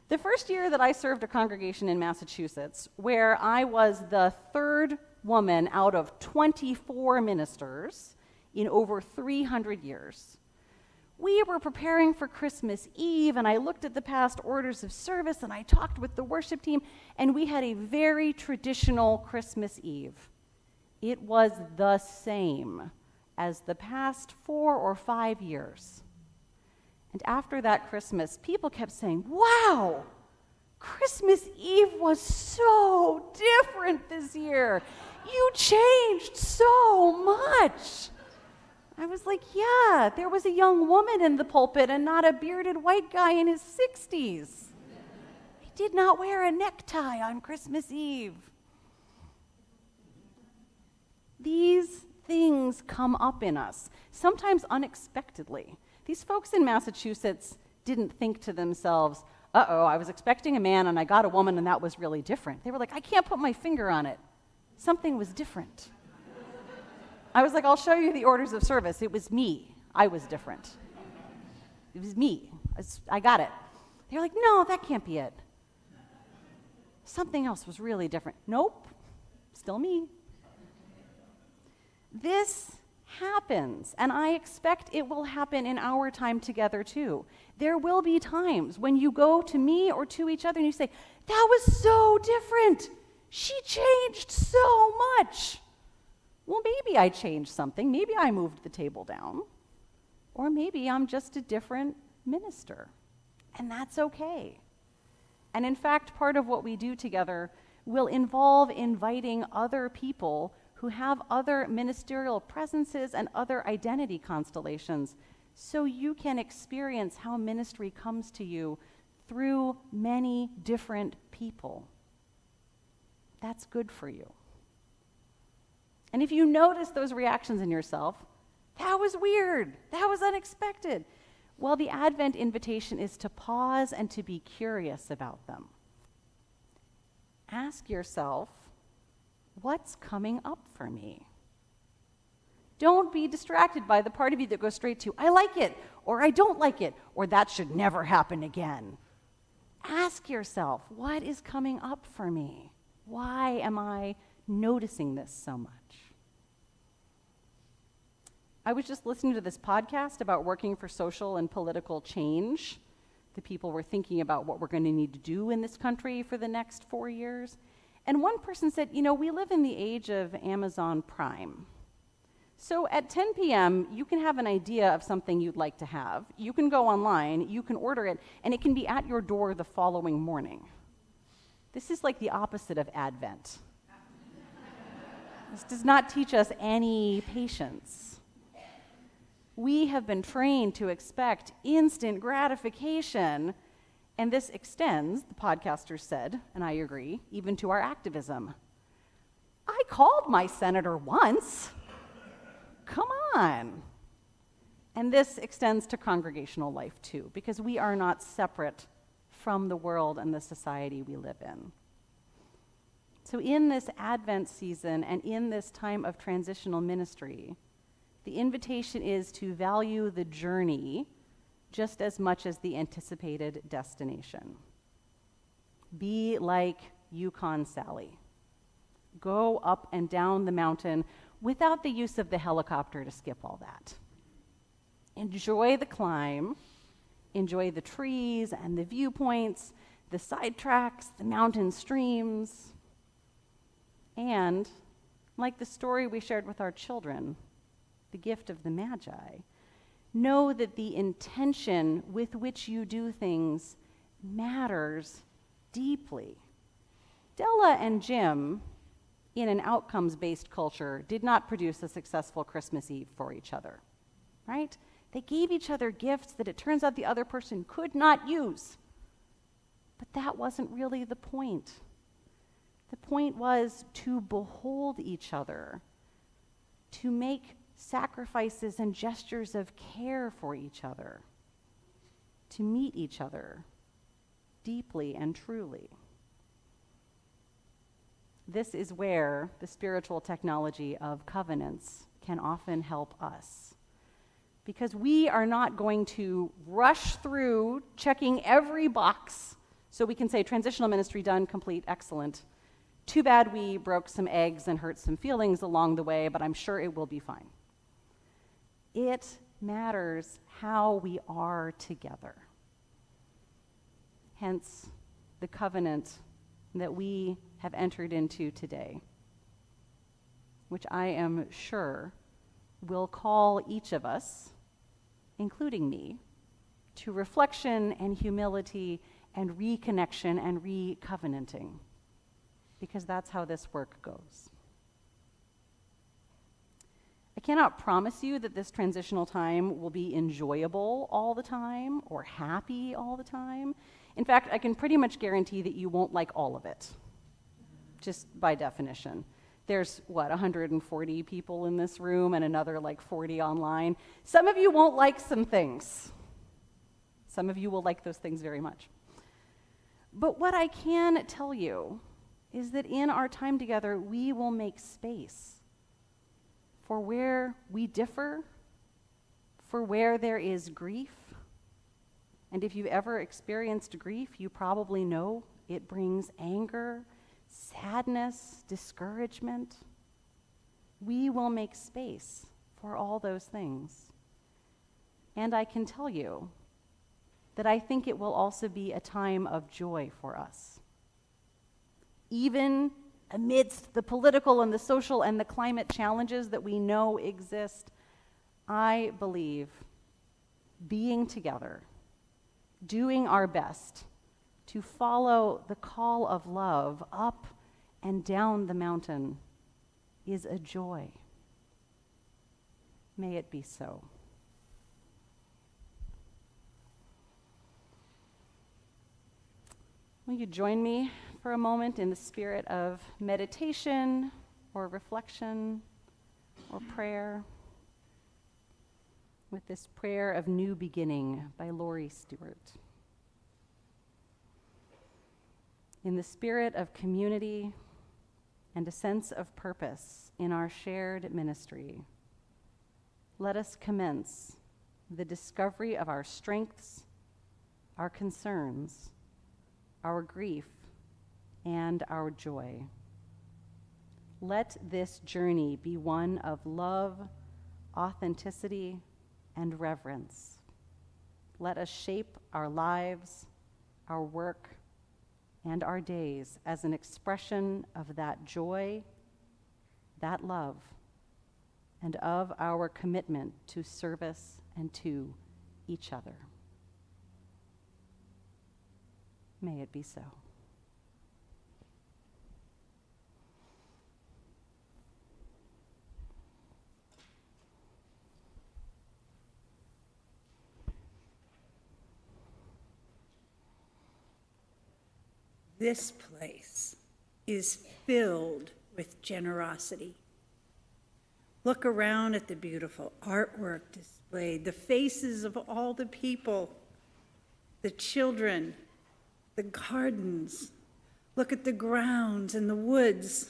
Speaker 2: The first year that I served a congregation in Massachusetts, where I was the third woman out of 24 ministers in over 300 years, we were preparing for Christmas Eve, and I looked at the past orders of service, and I talked with the worship team, and we had a very traditional Christmas Eve. It was the same as the past 4 or 5 years. And after that Christmas, people kept saying, "Wow, Christmas Eve was so different this year. You changed so much." I was like, yeah, there was a young woman in the pulpit and not a bearded white guy in his 60s. He did not wear a necktie on Christmas Eve. These things come up in us, sometimes unexpectedly. These folks in Massachusetts didn't think to themselves, uh-oh, I was expecting a man and I got a woman and that was really different. They were like, I can't put my finger on it. Something was different. I was like, I'll show you the orders of service. It was me. I was different. It was me. I got it. They were like, no, that can't be it. Something else was really different. Nope, still me. This happens, and I expect it will happen in our time together too. There will be times when you go to me or to each other and you say, that was so different. She changed so much. Well, maybe I changed something. Maybe I moved the table down. Or maybe I'm just a different minister. And that's okay. And in fact, part of what we do together will involve inviting other people who have other ministerial presences and other identity constellations, so you can experience how ministry comes to you through many different people. That's good for you. And if you notice those reactions in yourself, that was weird, that was unexpected, well, the Advent invitation is to pause and to be curious about them. Ask yourself, what's coming up for me? Don't be distracted by the part of you that goes straight to, I like it, or I don't like it, or that should never happen again. Ask yourself, what is coming up for me? Why am I noticing this so much? I was just listening to this podcast about working for social and political change. The people were thinking about what we're going to need to do in this country for the next 4 years. And one person said, you know, we live in the age of Amazon Prime. So at 10 p.m., you can have an idea of something you'd like to have. You can go online, you can order it, and it can be at your door the following morning. This is like the opposite of Advent. This does not teach us any patience. We have been trained to expect instant gratification, and this extends, the podcaster said, and I agree, even to our activism. I called my senator once. Come on. And this extends to congregational life too, because we are not separate from the world and the society we live in. So in this Advent season and in this time of transitional ministry, the invitation is to value the journey just as much as the anticipated destination. Be like Yukon Sally. Go up and down the mountain without the use of the helicopter to skip all that. Enjoy the climb, enjoy the trees and the viewpoints, the side tracks, the mountain streams, and like the story we shared with our children, the gift of the Magi, know that the intention with which you do things matters deeply. Della and Jim, in an outcomes-based culture, did not produce a successful Christmas Eve for each other, right? They gave each other gifts that it turns out the other person could not use. But that wasn't really the point. The point was to behold each other, to make sacrifices and gestures of care for each other, to meet each other deeply and truly. This is where the spiritual technology of covenants can often help us, because we are not going to rush through checking every box So we can say transitional ministry done, complete, excellent. Too bad we broke some eggs and hurt some feelings along the way, but I'm sure it will be fine. It matters how we are together. Hence, the covenant that we have entered into today, which I am sure will call each of us, including me, to reflection and humility and reconnection and re-covenanting, because that's how this work goes. I cannot promise you that this transitional time will be enjoyable all the time or happy all the time. In fact, I can pretty much guarantee that you won't like all of it, just by definition. There's, 140 people in this room and another 40 online. Some of you won't like some things. Some of you will like those things very much. But what I can tell you is that in our time together, we will make space for where we differ, for where there is grief. And if you've ever experienced grief, you probably know it brings anger, sadness, discouragement. We will make space for all those things. And I can tell you that I think it will also be a time of joy for us. Even amidst the political and the social and the climate challenges that we know exist, I believe being together, doing our best to follow the call of love up and down the mountain is a joy. May it be so. Will you join me for a moment in the spirit of meditation or reflection or prayer with this prayer of new beginning by Laurie Stewart. In the spirit of community and a sense of purpose in our shared ministry, let us commence the discovery of our strengths, our concerns, our grief, and our joy. Let this journey be one of love, authenticity, and reverence. Let us shape our lives, our work, and our days as an expression of that joy, that love, and of our commitment to service and to each other. May it be so.
Speaker 4: This place is filled with generosity. Look around at the beautiful artwork displayed, the faces of all the people, the children, the gardens. Look at the grounds and the woods.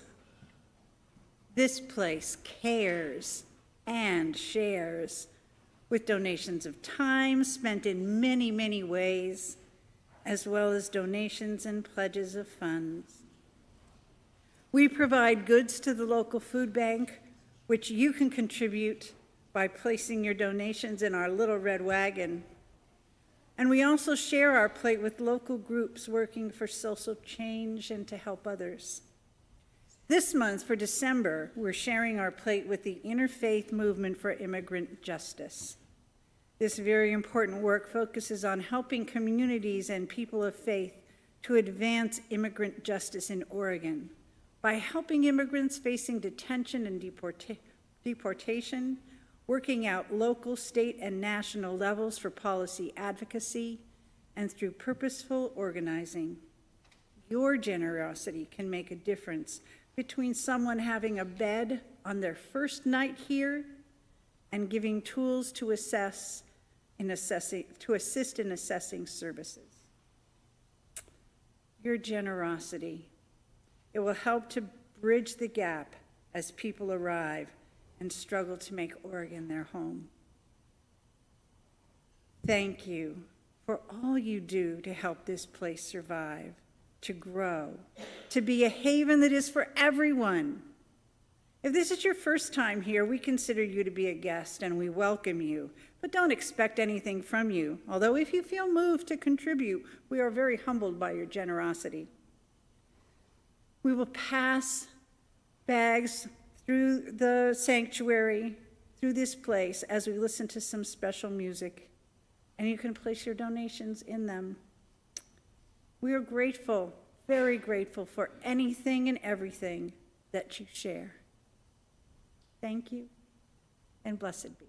Speaker 4: This place cares and shares with donations of time spent in many, many ways, as well as donations and pledges of funds. We provide goods to the local food bank, which you can contribute by placing your donations in our little red wagon. And we also share our plate with local groups working for social change and to help others. This month, for December, we're sharing our plate with the Interfaith Movement for Immigrant Justice. This very important work focuses on helping communities and people of faith to advance immigrant justice in Oregon by helping immigrants facing detention and deportation, working out local, state, and national levels for policy advocacy, and through purposeful organizing. Your generosity can make a difference between someone having a bed on their first night here and giving tools to assist in assessing services. Your generosity, it will help to bridge the gap as people arrive and struggle to make Oregon their home. Thank you for all you do to help this place survive, to grow, to be a haven that is for everyone. If this is your first time here, we consider you to be a guest and we welcome you, but don't expect anything from you. Although if you feel moved to contribute, we are very humbled by your generosity. We will pass bags through the sanctuary, through this place, as we listen to some special music, and you can place your donations in them. We are grateful, very grateful for anything and everything that you share. Thank you, and blessed be.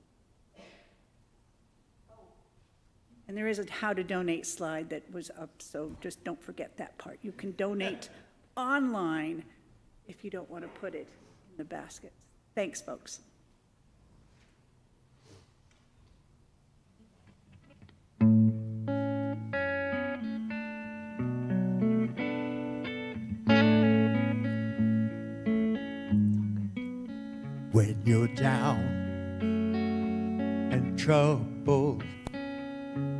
Speaker 4: And there is a how to donate slide that was up, so just don't forget that part. You can donate online if you don't want to put it in the basket. Thanks, folks.
Speaker 3: When you're down and troubled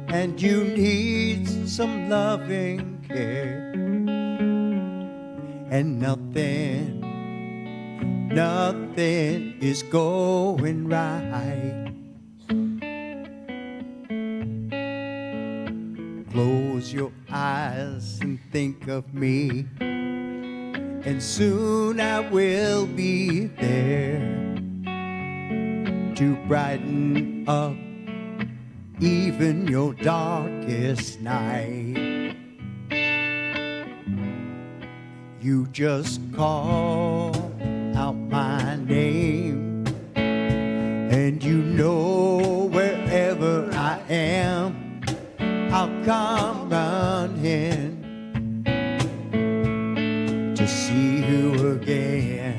Speaker 3: and you need some loving care, and nothing is going right, close your eyes and think of me, and soon I will be there to brighten up even your darkest night. You just call out my name, and you know wherever I am, I'll come running to see you again.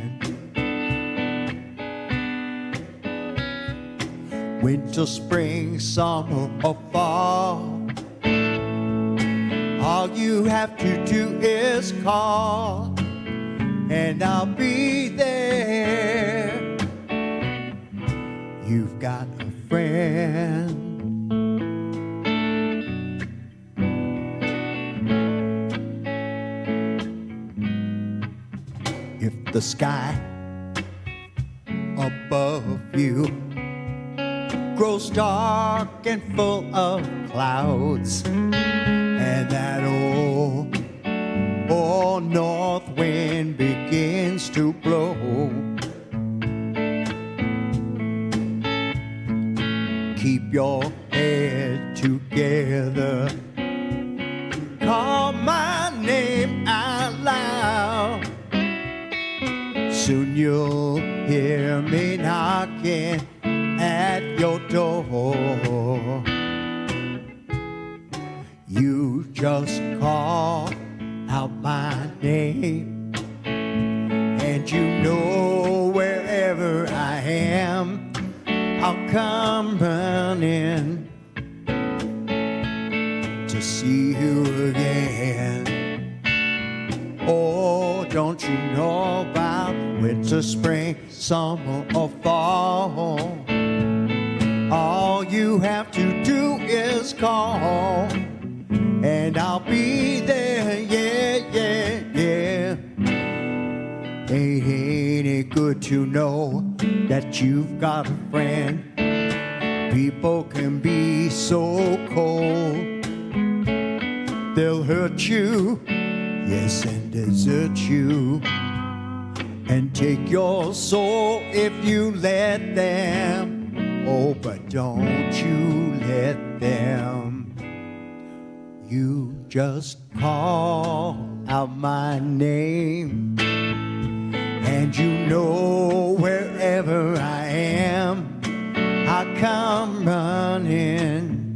Speaker 3: Winter, spring, summer, or fall, all you have to do is call, and I'll be there. You've got a friend. If the sky above you grows dark and full of clouds, and that old north wind begins to blow, keep your head together, call my name out loud. Soon you'll hear me knocking at your door. You just call out my name, and you know wherever I am, I'll come running to see you again. Oh, don't you know about winter, spring, summer, or fall? All you have to do is call, and I'll be there, yeah, yeah, yeah. Ain't it good to know that you've got a friend? People can be so cold, they'll hurt you, yes, and desert you, and take your soul if you let them. Oh, but don't you let them. You just call out my name, and you know wherever I am, I'll come running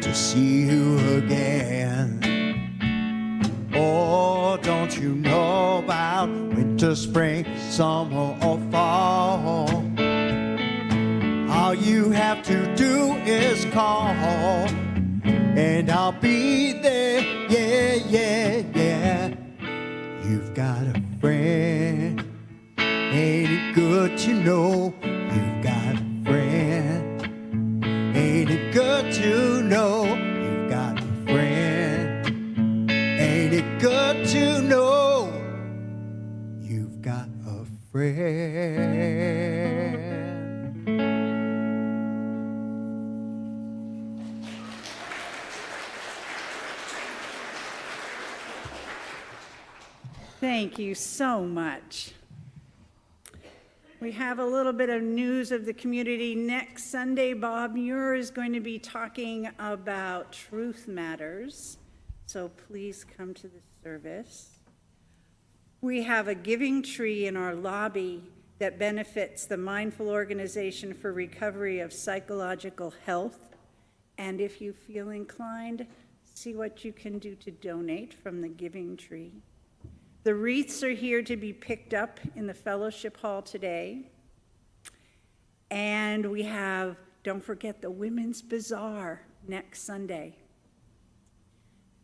Speaker 3: to see you again. Oh, don't you know about winter, spring, summer, or fall? All you have to do is call, and I'll be there, yeah, yeah, yeah. You've got a friend, ain't it good to know you've got a friend? Ain't it good to
Speaker 4: Thank you so much. We have a little bit of news of the community. Next Sunday, Bob Muir is going to be talking about Truth Matters, so please come to the service. We have a giving tree in our lobby that benefits the Mindful Organization for Recovery of Psychological Health. And if you feel inclined, see what you can do to donate from the giving tree. The wreaths are here to be picked up in the fellowship hall today. And we have, don't forget, the Women's Bazaar next Sunday.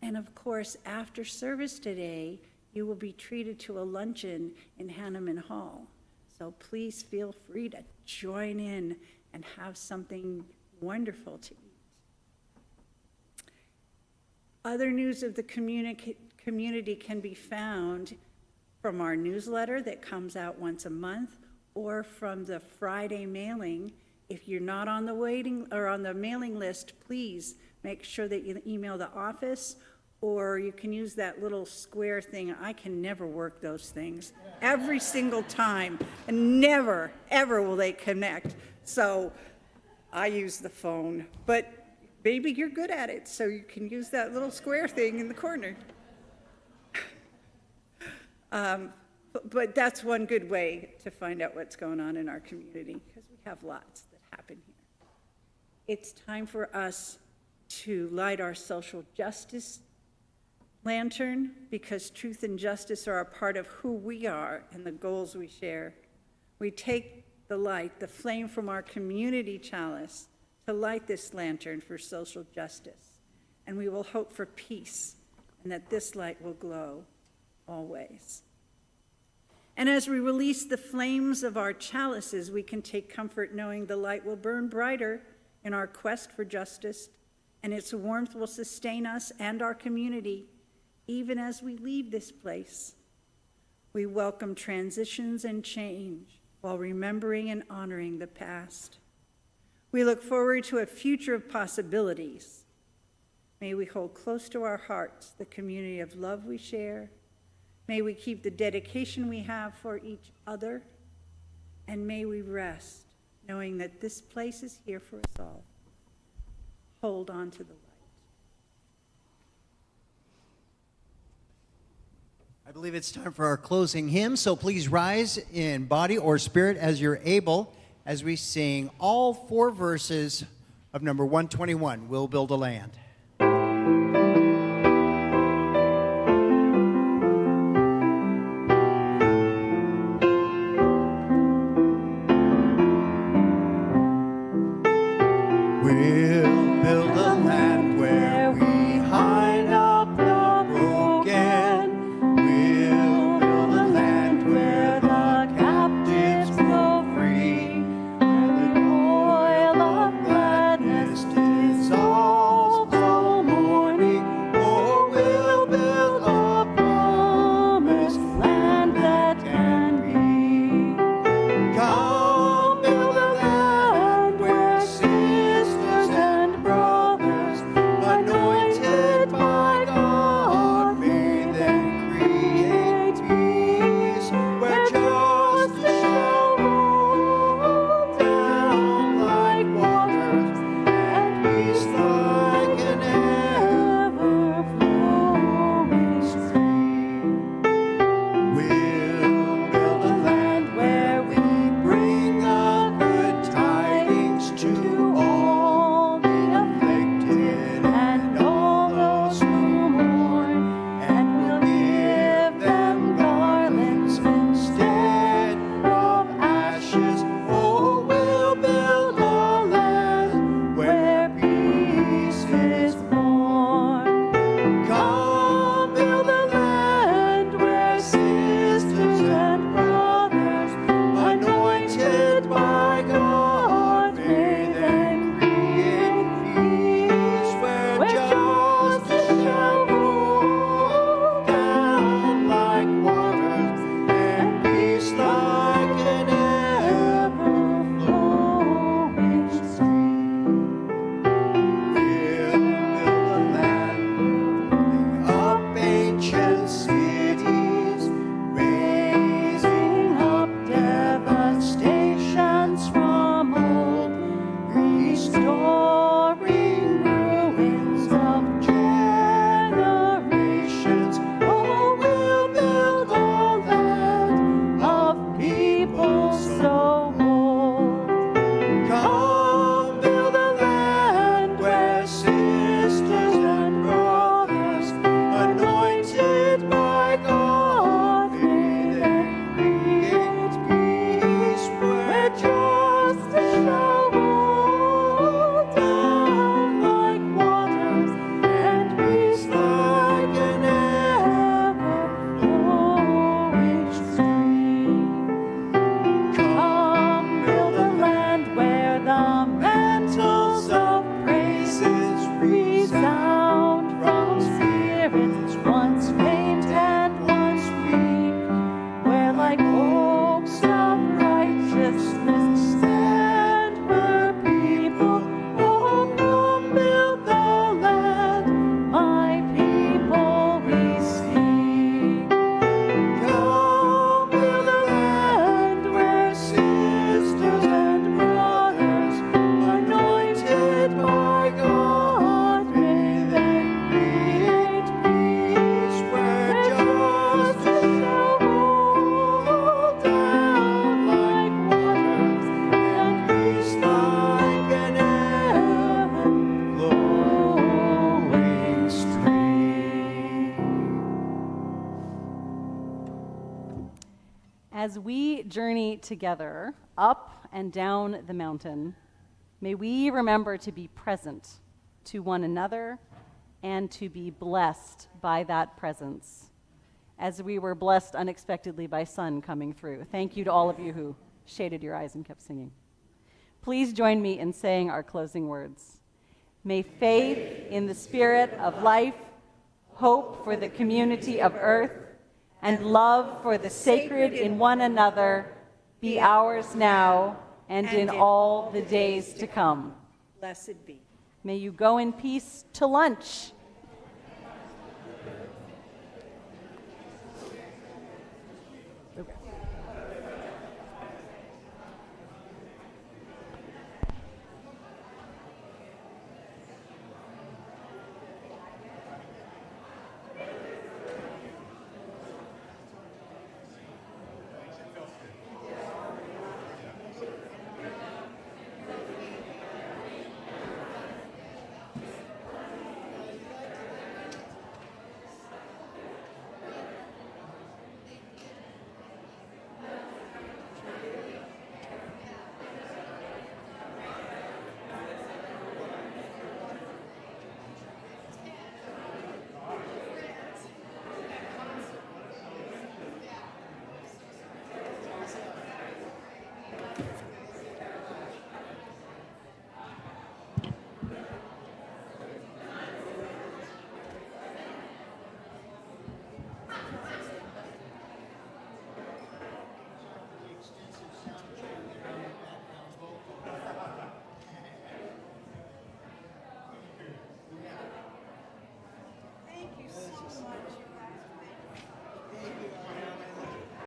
Speaker 4: And of course, after service today, you will be treated to a luncheon in Hanneman Hall. So please feel free to join in and have something wonderful to eat. Other news of the community can be found from our newsletter that comes out once a month, or from the Friday mailing. If you're not on the waiting or on the mailing list, please make sure that you email the office, or you can use that little square thing. I can never work those things every single time, and never, ever will they connect. So I use the phone, but maybe you're good at it, so you can use that little square thing in the corner. But that's one good way to find out what's going on in our community, because we have lots that happen here. It's time for us to light our social justice lantern, because truth and justice are a part of who we are and the goals we share. We take the light, the flame from our community chalice, to light this lantern for social justice, and we will hope for peace, and that this light will glow always. And as we release the flames of our chalices, we can take comfort knowing the light will burn brighter in our quest for justice, and its warmth will sustain us and our community even as we leave this place. We welcome transitions and change while remembering and honoring the past. We look forward to a future of possibilities. May we hold close to our hearts the community of love we share. May we keep the dedication we have for each other. And may we rest knowing that this place is here for us all. Hold on to the light.
Speaker 3: I believe it's time for our closing hymn, so please rise in body or spirit as you're able as we sing all 4 verses of number 121, We'll Build a Land. We'll build a land where we hide up the broken. We'll build a land where the captives go free, where the oil of gladness dissolves all mourning. Or we'll build a promised land that can be. Come build a land where sisters Come build a land where sisters and brothers, anointed by God, faith and create peace where justice shall roll down like waters and peace like an ever-flowing stream. Come build a land where the mantles of praises resound from spirits once faint and once weak, where like oaks of righteousness stand her people. Oh, come build the land, my people we seek. Come build a land where sisters and brothers, anointed by God, faith and create peace where justice shall roll down like waters and peace like an ever-flowing stream.
Speaker 2: As we journey together up and down the mountain, may we remember to be present to one another and to be blessed by that presence, as we were blessed unexpectedly by sun coming through. Thank you to all of you who shaded your eyes and kept singing. Please join me in saying our closing words. May faith in the spirit of life, hope for the community of earth, and love for the sacred in one another be ours now and in all the days to come.
Speaker 4: Blessed be.
Speaker 2: May you go in peace to lunch